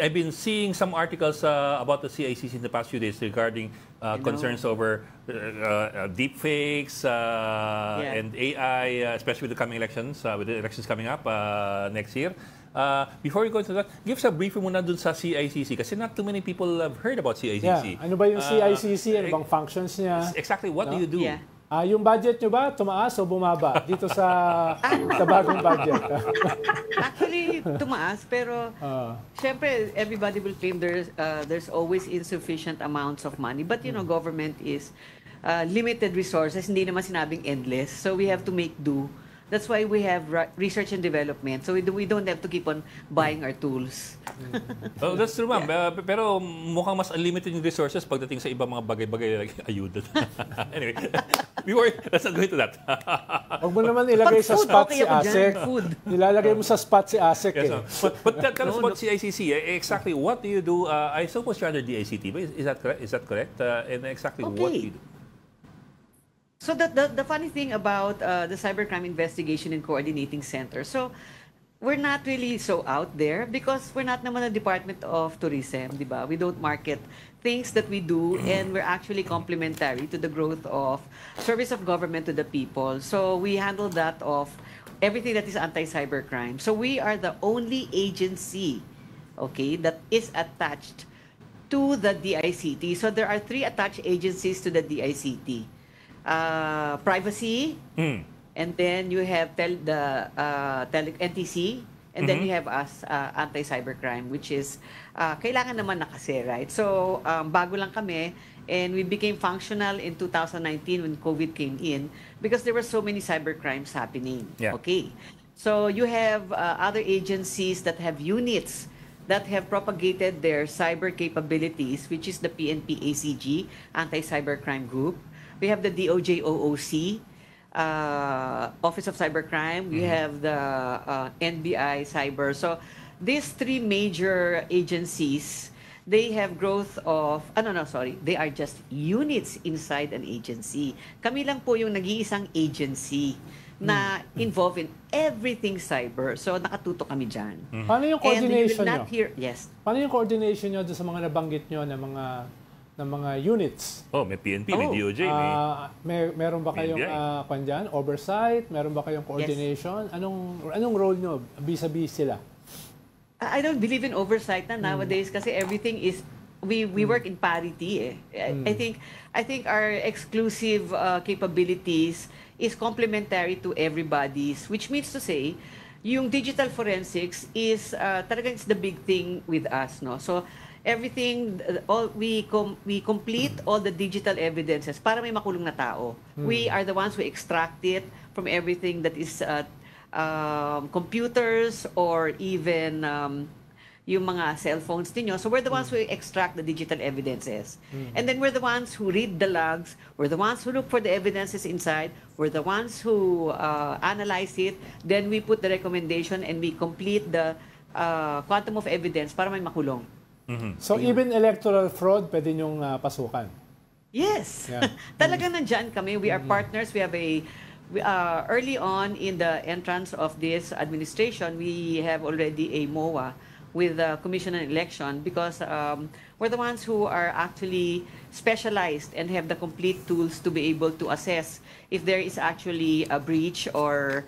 I've been seeing some articles about the CICC in the past few days regarding concerns over deep fakes and AI, especially with the coming elections, with the elections coming up next year. Before we go into that, give us a brief muna dun sa CICC kasi not too many people have heard about CICC. Yeah. Ano ba yung CICC? Ano bang functions niya? Exactly, what do you do? Yeah. Yung budget nyo ba tumaas o bumaba dito sa bagong budget? Actually, tumaas, pero syempre, everybody will claim there's always insufficient amounts of money. But, you know, government is limited resources. Hindi naman sinabing endless. So, we have to make do. That's why we have research and development. So, we don't have to keep on buying our tools. Oh, that's true, ma'am. Yeah. Pero mukhang mas unlimited yung resources pagdating sa ibang mga bagay-bagay like ayuda. Anyway, let's not go into that. Huwag mo naman ilagay sa spot si ASEC. Nilalagay mo sa spot si ASEC. Yes, but tell us about CICC. Exactly what do you do? I suppose you're under DICT, but is that correct? And exactly what do you do? So the funny thing about the Cybercrime Investigation and Coordinating Center, so we're not really so out there because we're not naman a Department of Tourism, di ba? We don't market things that we do, and we're actually complementary to the growth of service of government to the people. So we handle that of everything that is anti-cybercrime. So we are the only agency, okay, that is attached to the DICT. So there are 3 attached agencies to the DICT. Privacy, and then you have NTC, and then you have us, anti-cybercrime, which is kailangan naman na kasi, right? So, bago lang kami, and we became functional in 2019 when COVID came in because there were so many cybercrimes happening. Yeah. Okay. So, you have other agencies that have units that have propagated their cyber capabilities, which is the PNP-ACG, Anti-Cybercrime Group. We have the DOJ OOC, Office of Cybercrime. We have the NBI Cyber. So these 3 major agencies, they have growth of, they are just units inside an agency. Kami lang po yung nag-iisang agency na involved in everything cyber. So nakatuto kami dyan. Paano yung coordination nyo? Yes. Paano yung coordination nyo sa mga nabanggit nyo na mga units? Oh, may PNP, may DOJ, meron ba kayong oversight? Meron ba kayong coordination? Yes. Anong role nyo vis-a-vis sila? I don't believe in oversight na nowadays kasi everything is we work in parity. I think our exclusive capabilities is complementary to everybody's, which means to say yung digital forensics is talagang it's the big thing with us, no? So everything, we complete all the digital evidences para may makulong na tao. We are the ones who extract it from everything that is computers or even yung mga cellphones ninyo. So we're the ones who extract the digital evidences. And then we're the ones who read the logs. We're the ones who look for the evidences inside. We're the ones who analyze it. Then we put the recommendation and we complete the quantum of evidence para may makulong. So even electoral fraud, pwede nyong pasukan? Yes. Yeah. Talagang nandyan kami. We are partners. We have early on in the entrance of this administration, we have already a MOA with the Commission on Election because we're the ones who are actually specialized and have the complete tools to be able to assess if there is actually a breach or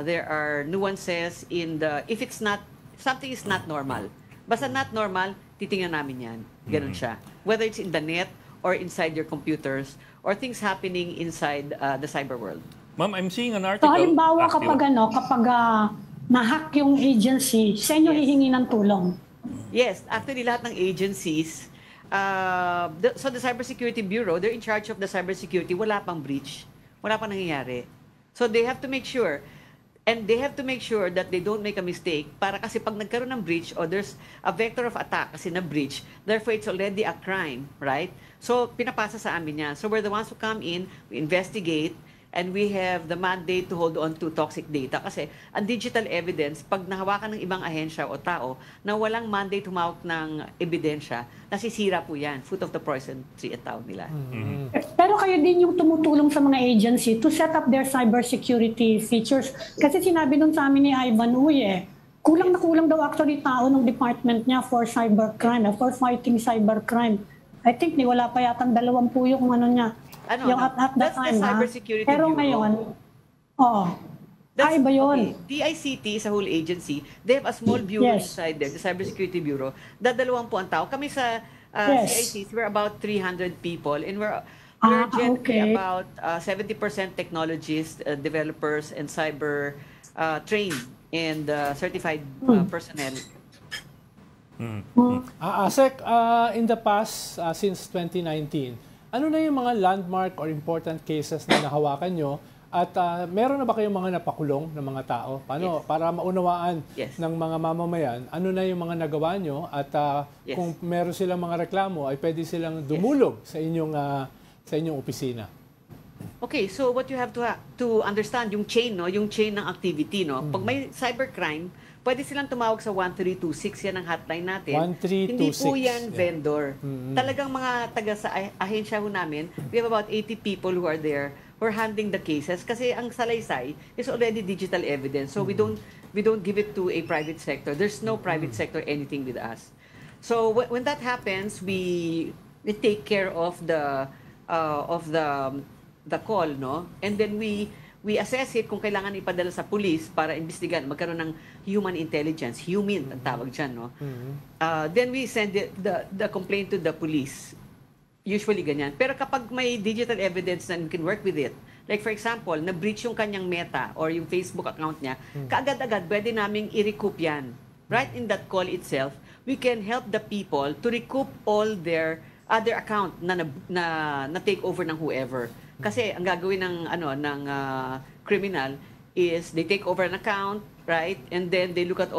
there are nuances if it's not, something is not normal. Basta not normal, titingnan namin yan. Ganun siya. Whether it's in the net or inside your computers or things happening inside the cyber world. Ma'am, I'm seeing an article. So, halimbawa kapag na-hack yung agency, sa inyo hihingi ng tulong? Yes. Actually, lahat ng agencies, so the Cybersecurity Bureau, they're in charge of the cybersecurity. Wala pang breach. Wala pang nangyayari. So they have to make sure. And they have to make sure that they don't make a mistake para kasi pag nagkaroon ng breach or there's a vector of attack kasi na breach, therefore it's already a crime, right? So pinapasa sa amin yan. So we're the ones who come in, we investigate, and we have the mandate to hold on to toxic data. Kasi ang digital evidence, pag nahawakan ng ibang ahensya o tao na walang mandate humawak ng ebidensya, nasisira po yan. Fruit of the poison tree at tawag nila. Pero kayo din yung tumutulong sa mga agency to set up their cybersecurity features. Kasi sinabi nun sa amin ni Ivan Uy Kulang na kulang daw actually tao ng department niya for cybercrime, for fighting cybercrime. I think wala pa yatang 20 yung ano niya. Yung at that that's time, the Cybersecurity Pero Bureau. ngayon, iba yun. Okay. DICT is a whole agency. They have a small bureau inside there, the Cybersecurity Bureau. 20 ang tao. Kami sa CICC, we're about 300 people, and we're generally about 70% technologists, developers, and cyber trained and certified personnel. Asek, in the past, since 2019, ano na yung mga landmark or important cases na nahawakan nyo? At meron na ba kayong mga napakulong ng mga tao? Paano? Para maunawaan ng mga mamamayan, ano na yung mga nagawa nyo? At kung meron silang mga reklamo, ay pwede silang dumulog sa inyong opisina. Okay, so what you have to understand, yung chain, no? Yung chain ng activity. No? Pag may cybercrime, pwede silang tumawag sa 1326, yan ang hotline natin. 1326. Hindi po yan vendor. Talagang mga taga sa ahensya ho namin, we have about 80 people who are there who are handling the cases kasi ang salaysay is already digital evidence. So we don't give it to a private sector. There's no private sector anything with us. So when that happens, we take care of the call, no? And then we assess it kung kailangan ipadala sa police para imbestigahan, magkaroon ng human intelligence, human ang tawag dyan, no? Then we send the complaint to the police. Usually ganyan. Pero kapag may digital evidence na you can work with it, like for example, na-breach yung kanyang Meta or yung Facebook account niya, kaagad-agad pwede naming i-recoup yan. Right in that call itself, we can help the people to recoup all their other account na take over ng whoever. Kasi ang gagawin ng criminal is they take over an account, right? And then they look at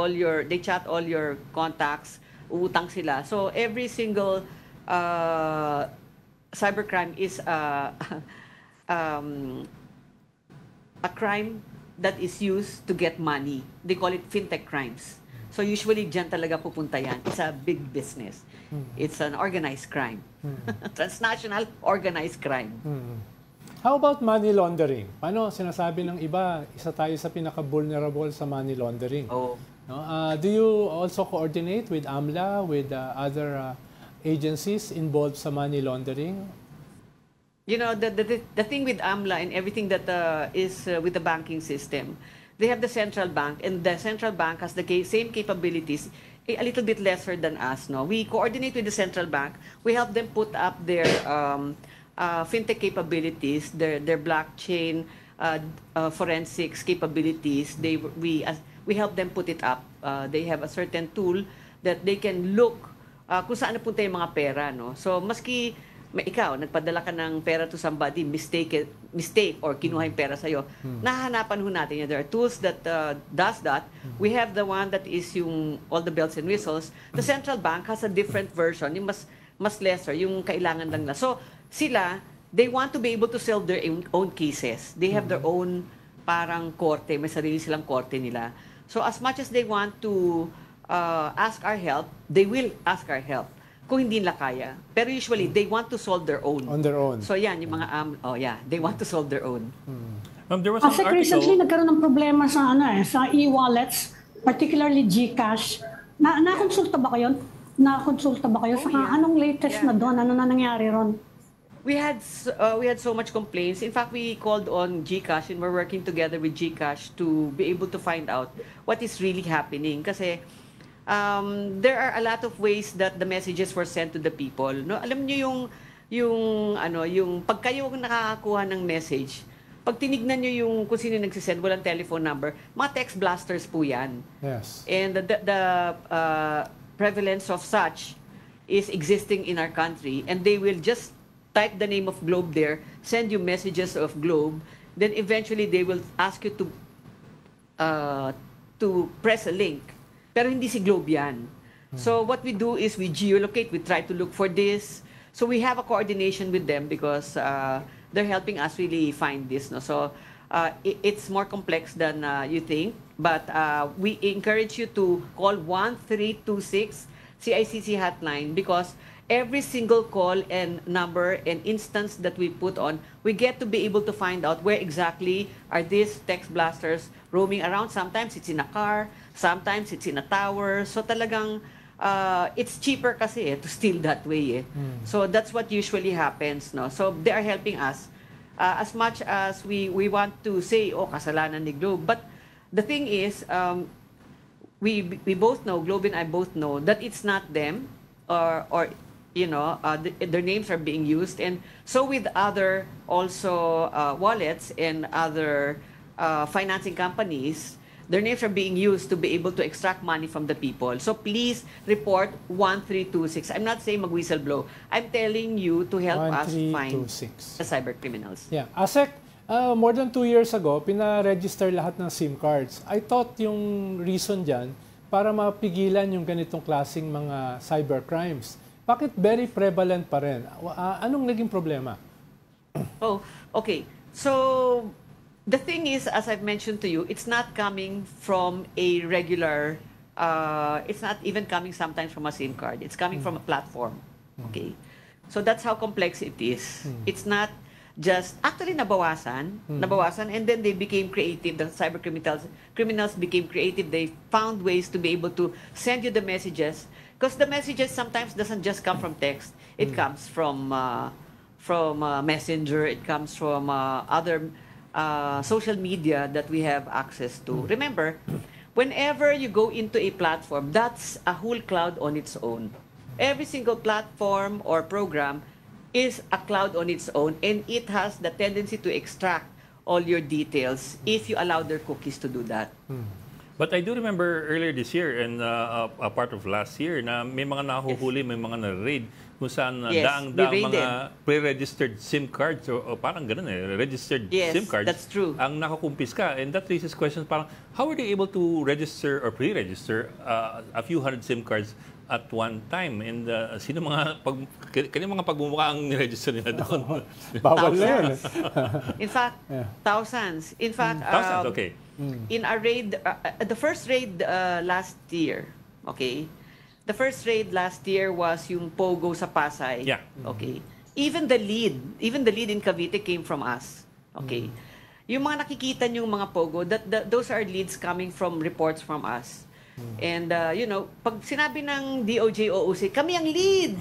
they chat all your contacts, uutang sila. So every single cybercrime is a crime that is used to get money. They call it fintech crimes. So usually dyan talaga pupunta yan. It's a big business. It's an organized crime. Transnational organized crime. How about money laundering? Paano sinasabi ng iba, isa tayo sa pinaka-vulnerable sa money laundering? Oh. No? Do you also coordinate with AMLA, with other agencies involved sa money laundering? You know, the thing with AMLA and everything that is with the banking system, they have the central bank, and the central bank has the same capabilities, a little bit lesser than us. No, we coordinate with the central bank. We help them put up their fintech capabilities, their blockchain forensics capabilities. We help them put it up. They have a certain tool that they can look kung saan napunta yung mga pera, no? So maski ikaw nagpadala ka ng pera to somebody, mistake or kinuha yung pera sa iyo, nahahanapan ho natin yan. There are tools that does that. We have the one that is yung all the bells and whistles. The central bank has a different version, yung mas lesser, yung kailangan lang na. So sila, they want to be able to solve their own cases. They have their own parang korte, may sarili silang korte nila. So as much as they want to ask our help, they will ask our help kung hindi nila kaya. Pero usually, they want to solve their own. On their own. So yan, yung mga, they want to solve their own. There was an Kasi article... recently, nagkaroon ng problema sa sa e-wallets, particularly GCash. Nakonsulta ba kayo? Saka anong latest na doon? Ano na nangyari ron? We had so much complaints. In fact, we called on GCash and we're working together with GCash to be able to find out what is really happening. Kasi there are a lot of ways that the messages were sent to the people. No, alam niyo yung pag kayo nakakakuha ng message, pag tinignan niyo yung kung sino nagsisend, walang telephone number, mga text blasters po yan. Yes. And the prevalence of such is existing in our country, and they will just type the name of Globe there, send you messages of Globe, then eventually they will ask you to press a link. Pero hindi si Globe yan. So what we do is we geolocate, we try to look for this. So we have a coordination with them because they're helping us really find this. No? So it's more complex than you think, but we encourage you to call 1326 CICC hotline because every single call and number and instance that we put on, we get to be able to find out where exactly are these text blasters roaming around. Sometimes it's in a car, Sometimes it's in a tower. So talagang it's cheaper kasi to steal that way. So that's what usually happens. No? So they are helping us as much as we want to say, oh, kasalanan ni Globe. But the thing is, we both know, Globe and I both know, that it's not them or their names are being used. And so with other also wallets and other financing companies, their names are being used to be able to extract money from the people. So please report 1326. I'm not saying mag-whistleblow. I'm telling you to help us find the cyber criminals. Yeah. ASEC, more than 2 years ago, pina-register lahat ng SIM cards. I thought yung reason dyan, para mapigilan yung ganitong klaseng mga cyber crimes. Bakit very prevalent pa rin? Anong naging problema? Oh, okay. So, the thing is, as I've mentioned to you, it's not coming from a regular, it's not even coming sometimes from a SIM card. It's coming from a platform. Okay? So that's how complex it is. It's not just, actually nabawasan, and then they became creative. The cyber criminals became creative. They found ways to be able to send you the messages. Because the messages sometimes doesn't just come from text. It comes from Messenger. It comes from other social media that we have access to. Remember, whenever you go into a platform, that's a whole cloud on its own. Every single platform or program is a cloud on its own, and it has the tendency to extract all your details if you allow their cookies to do that. But I do remember earlier this year and a part of last year na may mga nahuhuli, may mga na-raid kung saan daang-daang mga pre-registered SIM cards o parang ganun registered SIM cards. That's true. Ang nakakumpiska. And that raises questions parang, how are they able to register or pre-register a few hundred SIM cards at one time? And sino mga pagmumukha ang niregister nila doon? Bawal na yun. In fact, thousands. In fact, thousands, okay. In a raid, the first raid last year, okay? The first raid last year was yung Pogo sa Pasay. Yeah. Okay. Even the lead in Cavite came from us. Okay. Yung mga nakikita yung mga Pogo, those are leads coming from reports from us. And pag sinabi ng DOJ OOC, kami ang lead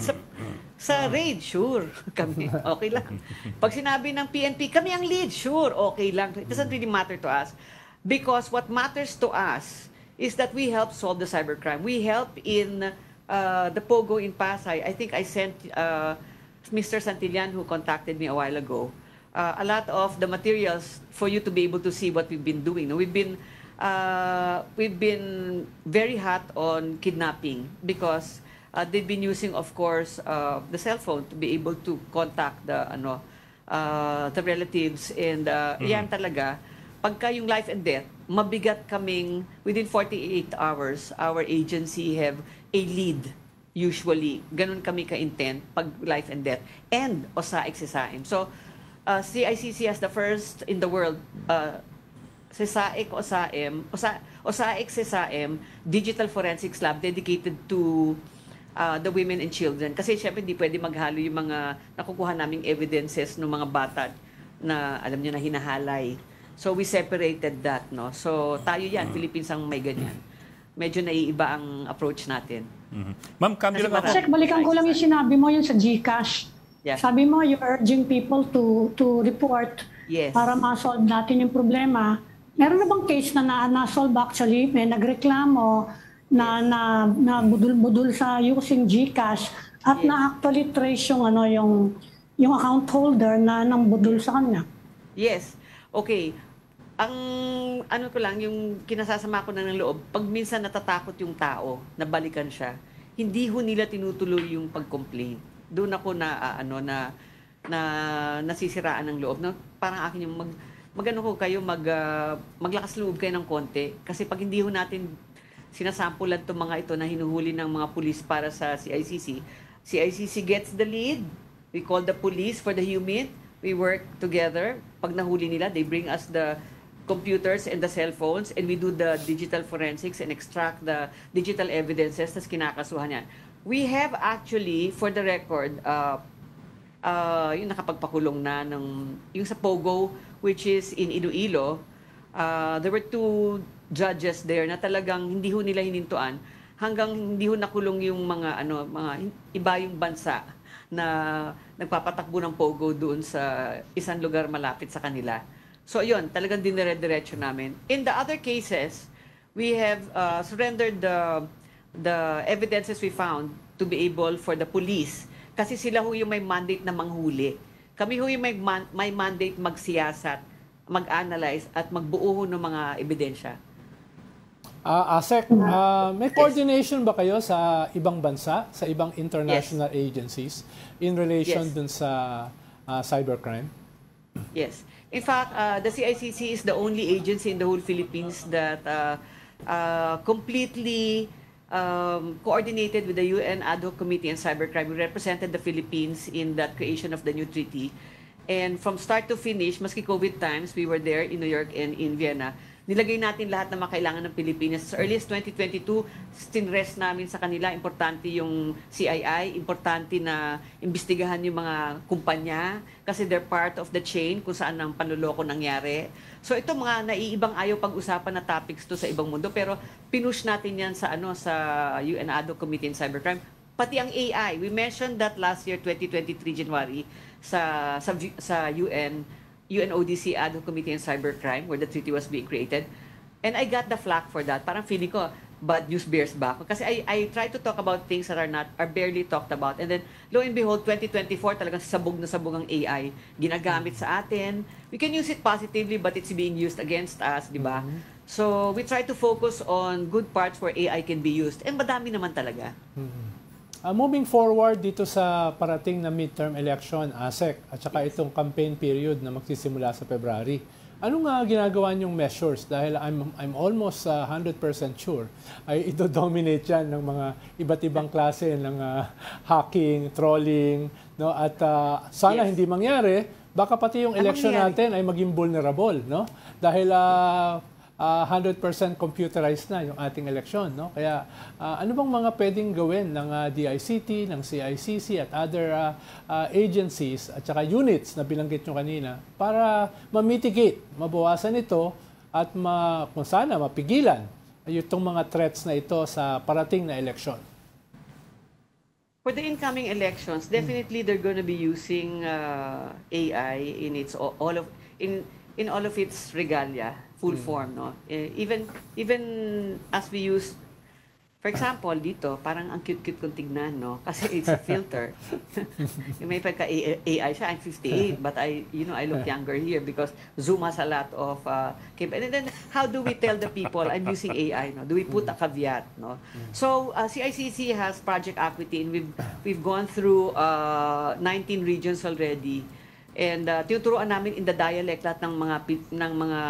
sa raid, sure. Kami, okay lang. Pag sinabi ng PNP, kami ang lead, sure, okay lang. It doesn't really matter to us. Because what matters to us is that we help solve the cybercrime. We help in the Pogo in Pasay. I think I sent Mr. Santillan, who contacted me a while ago, a lot of the materials for you to be able to see what we've been doing. We've been very hot on kidnapping because they've been using, of course, the cell phone to be able to contact the relatives, and yan talaga. Pagka yung life and death, mabigat kaming, within 48 hours, our agency have a lead, usually. Ganun kami ka-intent pag life and death. And OSAIC-CSAIM. So, CICC as the first in the world, OSAIC-CSAIM, Digital Forensics Lab dedicated to the women and children. Kasi syempre hindi pwede maghalo yung mga nakukuha naming evidences ng mga bata na alam nyo na hinahalay. So we separated that, no? So tayo yan, Philippines ang may ganyan. Medyo naiiba ang approach natin. Ma'am, kami lang ako. Check, balikan ko lang yung sinabi mo yun sa GCash. Yeah. Sabi mo, you're urging people to report para ma-solve natin yung problema. Meron na bang case na na-solve actually? May nagreklamo na budul-budul sa using GCash at na-actually trace yung account holder na nang budul sa kanya? Yes. Okay. Ang ko lang, yung kinasasama ko na ng loob, pag minsan natatakot yung tao, nabalikan siya, hindi ho nila tinutuloy yung pag-complain. Doon ako nasisiraan ng loob. No? Parang akin yung maglakas loob kayo ng konti. Kasi pag hindi ho natin sinasampulan itong mga ito na hinuhuli ng mga pulis para sa CICC, CICC gets the lead. We call the police for the humid. We work together. Pag nahuli nila, they bring us the computers and the cell phones, and we do the digital forensics and extract the digital evidences, tas kinakasuhan yan. We have actually, for the record, yung nakapagpakulong na yung sa Pogo, which is in Iloilo, there were two judges there na talagang hindi ho nila hinintuan hanggang hindi ho nakulong yung mga iba yung bansa na nagpapatakbo ng pogo doon sa isang lugar malapit sa kanila. So yun, talagang dinire-diretso namin. In the other cases, we have surrendered the evidences we found to be able for the police. Kasi sila ho yung may mandate na manghuli. Kami ho yung may mandate magsiyasat, mag-analyze at magbuo ho ng mga ebidensya. ASEC, may coordination ba kayo sa ibang bansa, sa ibang international agencies in relation dun sa cybercrime? Yes. In fact, the CICC is the only agency in the whole Philippines that completely coordinated with the UN Ad Hoc Committee on Cybercrime. We represented the Philippines in that creation of the new treaty. And from start to finish, maski COVID times, we were there in New York and in Vienna. Nilagay natin lahat na makailangan ng Pilipinas. As early as 2022, stinrest namin sa kanila, importante yung CII, importante na imbestigahan yung mga kumpanya kasi they're part of the chain kung saan ang panloloko nangyari. So ito mga naiibang ayaw pag-usapan na topics to sa ibang mundo, pero pinush natin yan sa sa UN Ad Hoc Committee on Cybercrime. Pati ang AI, we mentioned that last year 2023 January sa UNODC Ad Hoc Committee on Cybercrime where the treaty was being created. And I got the flack for that. Parang feeling ko, bad news bears back. Kasi I try to talk about things that are barely talked about. And then, lo and behold, 2024, talagang sabog na sabog ang AI. Ginagamit sa atin. We can use it positively, but it's being used against us, di ba? So, we try to focus on good parts where AI can be used. And madami naman talaga. Moving forward dito sa parating na midterm election, ASEC, at saka itong campaign period na magsisimula sa February, anong ginagawa niyong measures? Dahil I'm almost 100% sure ay ito-dominate yan ng mga iba't ibang klase ng hacking, trolling, no? At sana hindi mangyari, baka pati yung election natin ay maging vulnerable, no? Dahil 100% computerized na yung ating eleksyon, no? Kaya ano bang mga pwedeng gawin ng DICT, ng CICC at other agencies at saka units na binanggit nyo kanina para ma-mitigate, mabawasan ito at kung sana mapigilan itong mga threats na ito sa parating na eleksyon? For the incoming elections, definitely they're going to be using AI in all of its regalia, full form, no? Even as we use, for example, dito, parang ang cute-cute kong tignan, no? Kasi it's a filter. May pagka-AI siya, I'm 58, but I look younger here because Zoom has a lot of and then how do we tell the people I'm using AI, no? Do we put a caveat, no? So CICC has Project Acuity, and we've gone through 19 regions already. And tinuturuan namin in the dialect lahat ng mga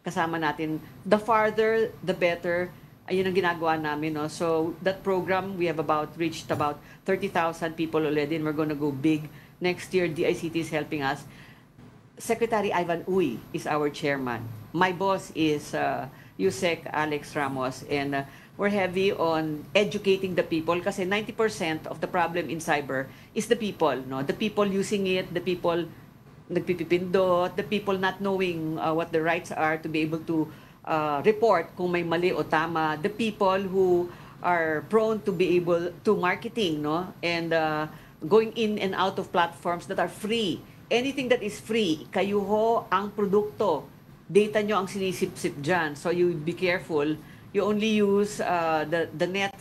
kasama natin. The farther, the better. Ayun ang ginagawa namin. No? So that program, we have reached about 30,000 people already, and we're going to go big. Next year, DICT is helping us. Secretary Ivan Uy is our chairman. My boss is Yusek Alex Ramos, and we're heavy on educating the people kasi 90% of the problem in cyber is the people, no? The people using it, the people nagpipipindot, the people not knowing what the rights are to be able to report kung may mali o tama, the people who are prone to be able to marketing, no? And going in and out of platforms that are free. Anything that is free, kayo ho ang produkto. Data nyo ang sinisip-sip dyan. So you be careful. You only use the net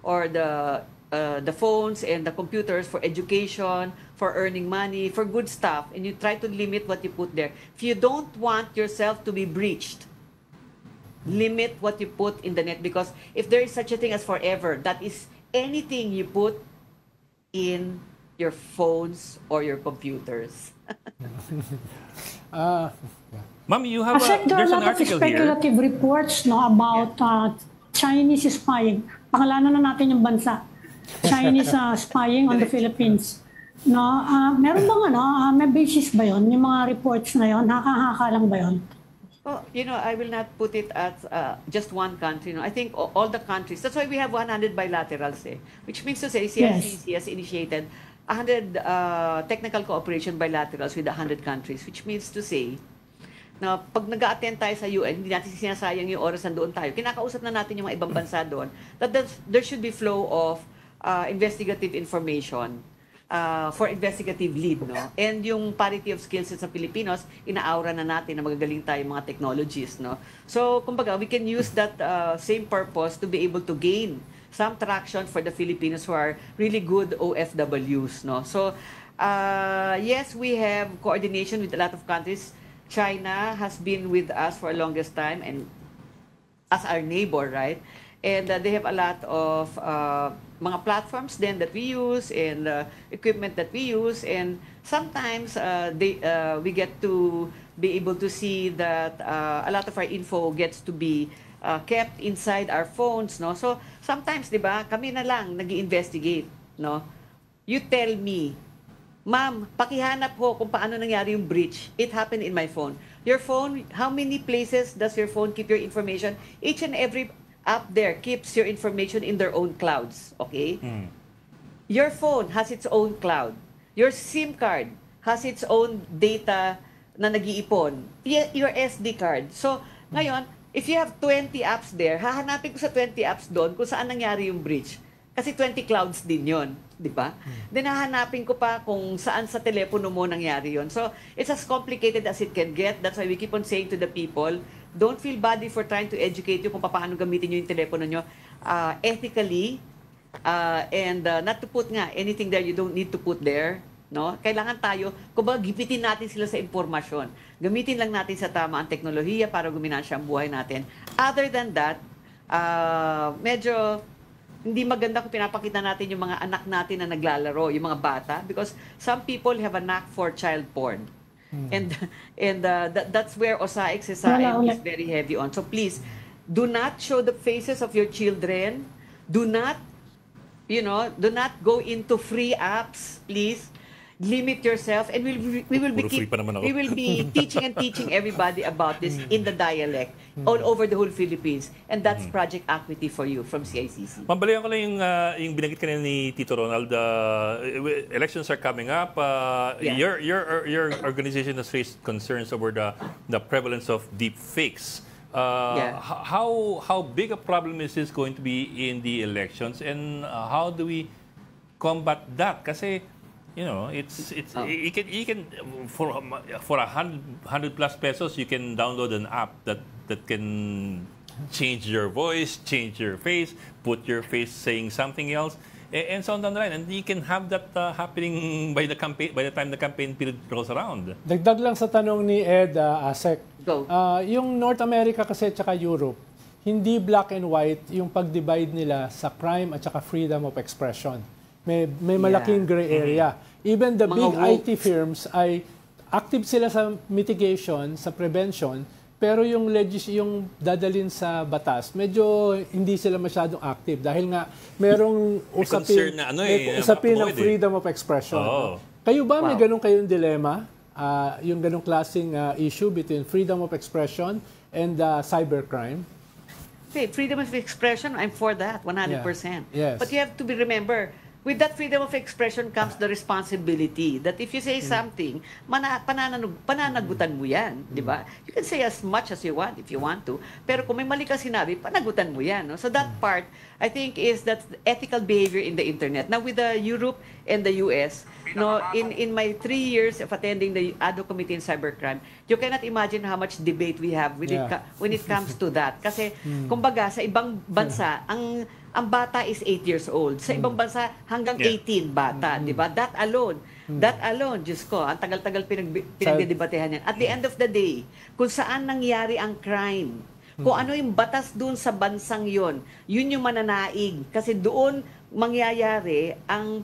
or the phones and the computers for education, for earning money, for good stuff, and you try to limit what you put there. If you don't want yourself to be breached, limit what you put in the net, because if there is such a thing as forever, that is anything you put in your phones or your computers. Ma'am, you have there's an a lot of article speculative here. reports about Chinese spying. Pangalanan na natin yung bansa. Chinese spying on the Philippines. No, meron bang may basis ba yon? Yung mga reports na yon, haka-haka lang ba yon? Oh, I will not put it at just one country. I think all the countries. That's why we have 100 bilaterals, which means to say CICC has initiated 100 technical cooperation bilaterals with 100 countries, which means to say na pag nag-a-attend tayo sa UN, hindi natin sinasayang yung oras na doon tayo. Kinakausap na natin yung mga ibang bansa doon that there should be flow of investigative information for investigative lead, no? And yung parity of skills sa Filipinos, inaaura na natin na magagaling tayo mga technologies, no? So, kumbaga, we can use that same purpose to be able to gain some traction for the Filipinos who are really good OFWs, no? So, yes, we have coordination with a lot of countries. China has been with us for the longest time and as our neighbor, right? And they have a lot of mga platforms then that we use and equipment that we use, and sometimes we get to be able to see that a lot of our info gets to be kept inside our phones, no? So sometimes, 'di ba, kami na lang nag-i-investigate, no? You tell me, ma'am, pakihanap ho kung paano nangyari yung breach. It happened in my phone. Your phone, how many places does your phone keep your information? Each and every app there keeps your information in their own clouds, okay? Your phone has its own cloud. Your SIM card has its own data na nag-iipon. Your SD card. So, ngayon, if you have 20 apps there, hahanapin ko sa 20 apps doon kung saan nangyari yung breach. Kasi 20 clouds din yon, di ba? Then hahanapin ko pa kung saan sa telepono mo nangyari yon. So, it's as complicated as it can get. That's why we keep on saying to the people, don't feel bad for trying to educate you kung paano gamitin nyo yung telepono nyo ethically and not to put nga anything there you don't need to put there. No? Kailangan tayo, kumbaga, gipitin natin sila sa impormasyon. Gamitin lang natin sa tama ang teknolohiya para guminansya ang buhay natin. Other than that, medyo hindi maganda kung pinapakita natin yung mga anak natin na naglalaro, yung mga bata, because some people have a knack for child porn. And that's where OSAIC SAM is very heavy on. So please, do not show the faces of your children. Do not go into free apps, please. Limit yourself, and we will be teaching everybody about this in the dialect all over the whole Philippines, and that's Project Acuity for you from CICC. Mambalikan ko lang yung binanggit kanina ni Tito Ronald. Elections are coming up. Your organization has raised concerns over the prevalence of deep fakes. How big a problem is this going to be in the elections, and how do we combat that? Kasi you can for 100 plus pesos you can download an app that can change your voice, change your face, put your face saying something else, and so on down the line, and you can have that happening by the time the campaign period rolls around. Dagdag lang sa tanong ni Ed, Asek. Yung North America kasi at saka Europe, hindi black and white yung pag-divide nila sa crime at saka freedom of expression. May malaking gray area. Even the big IT firms ay active sila sa mitigation, sa prevention, pero yung dadalin sa batas, medyo hindi sila masyadong active dahil nga merong usapin ng freedom of expression. No? Kayo ba may ganun kayong dilema? Yung ganung klaseng issue between freedom of expression and cybercrime? Okay, freedom of expression, I'm for that, 100%. Yes. But you have to remember, with that freedom of expression comes the responsibility that if you say something, pananagutan mo yan, di ba? You can say as much as you want if you want to, pero kung may mali ka sinabi, panagutan mo yan. No? So that part, I think, is that ethical behavior in the internet. Now with the Europe and the US, no, in my 3 years of attending the ADO Committee in Cybercrime, you cannot imagine how much debate we have when it comes to that. Kasi, kumbaga, sa ibang bansa, ang bata is 8 years old. Sa ibang bansa, hanggang 18 bata. Di ba? That alone, Diyos ko, ang tagal-tagal pinagdedebatehan yan. At the end of the day, kung saan nangyari ang crime, kung ano yung batas doon sa bansang yon, yun yung mananaig. Kasi doon mangyayari ang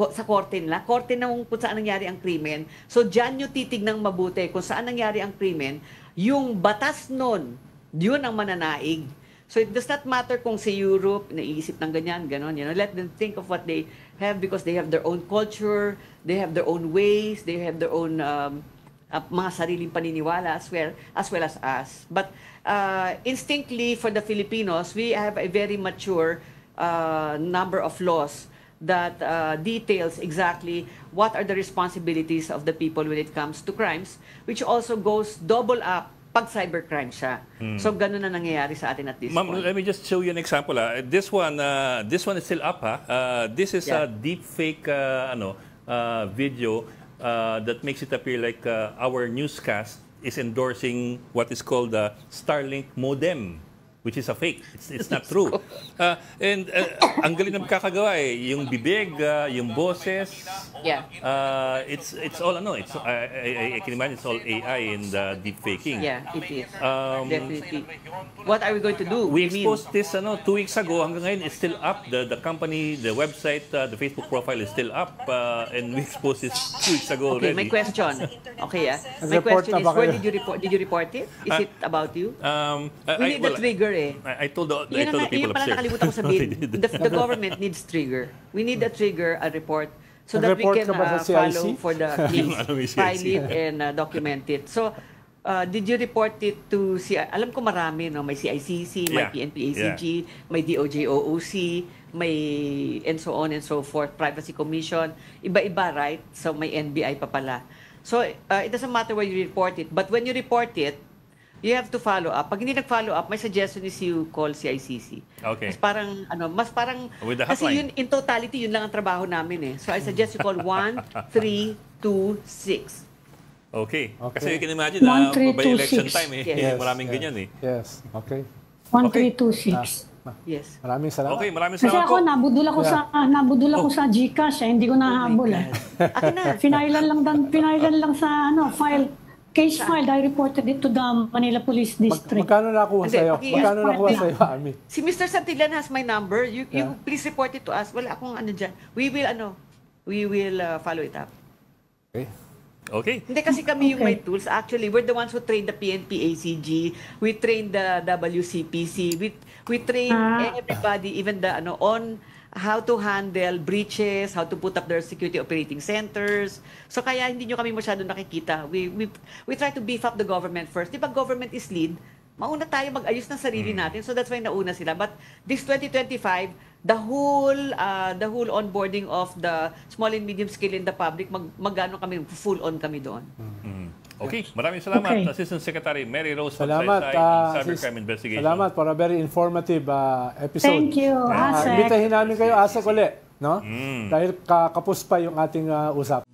sa korte nila. Korte na kung saan nangyari ang krimen. So, dyan nyo titignang mabuti kung saan nangyari ang krimen, yung batas nun, yun ang mananaig. So it does not matter kung si Europe, naiisip ng ganon. Let them think of what they have because they have their own culture, they have their own ways, they have their own mga sariling paniniwala as well as us. But instinctively for the Filipinos, we have a very mature number of laws that details exactly what are the responsibilities of the people when it comes to crimes, which also goes double up pag cybercrime siya. So, ganun na nangyayari sa atin at this Ma'am, point. let me just show you an example. This one is still up. This is a deep fake video that makes it appear like our newscast is endorsing what is called the Starlink modem, which is a fake. It's not true. Ang galing na magkakagawa yung bibig, yung boses. Yeah. It's all I can imagine it's all AI and deep faking. Yeah, it is. Definitely. What are we going to do? We exposed this 2 weeks ago. Hanggang ngayon, it's still up. The company, the website, the Facebook profile is still up. And we exposed this 2 weeks ago Okay, already. my question. Okay, my Nag-report question na is, ba where kayo? did you report? Did you report it? Is it about you? We need the well, trigger I told the Yun people pala upstairs. nakalimutan ko sabihin. The government needs trigger. We need a trigger, a report, so that we Nag-report can ka ba sa CIC? follow for the case, Ano yung CIC? file it, and document it. So, did you report it to alam ko marami, no? May CICC, may Yeah. PNP-ACG, may DOJ-OOC, may and so on and so forth, Privacy Commission, iba-iba, right? So, may NBI pa pala. So, it doesn't matter where you report it, but when you report it, you have to follow up. Pag hindi nag-follow up, my suggestion is you call CICC. Okay. Mas parang, With the kasi hotline. in totality, yun lang ang trabaho namin eh. So I suggest you call 1326. Okay. Okay. Kasi you can imagine, by election 1326. time, Yes. maraming ganyan eh. Yes. Okay. 1326. Yes. Maraming salamat. Okay, maraming Kasi salamat ako, po. nabudol ako sa GCash, hindi ko nahabol. Akin na. Pinailan lang sa case file. I reported it to the Manila Police District. Magkano nakuha Hindi, sa'yo? paki- Magkano nakuha Hindi. sa'yo, Ami? Si Mr. Santillan has my number. You Yeah. please report it to us. Wala akong dyan. We will follow it up. Okay. Okay. Hindi kasi kami yung may Okay. tools. Actually, we're the ones who train the PNP-ACG. We train the WCPC. We train everybody, even the on how to handle breaches, how to put up their security operating centers. So kaya hindi nyo kami masyado nakikita. We try to beef up the government first. Di ba government is lead? Mauna tayo mag-ayos ng sarili natin. So that's why nauna sila. But this 2025, the whole onboarding of the small and medium scale in the public, magano kami, full on kami doon. Okay. Maraming salamat, Okay. Assistant Secretary Mary Rose Salamat. Magsaysay ng Cybercrime Investigation. Salamat for a very informative episode. Thank you, Asek. Imbitahin namin kayo, Asek, ulit. No? Dahil kapos pa yung ating usapan.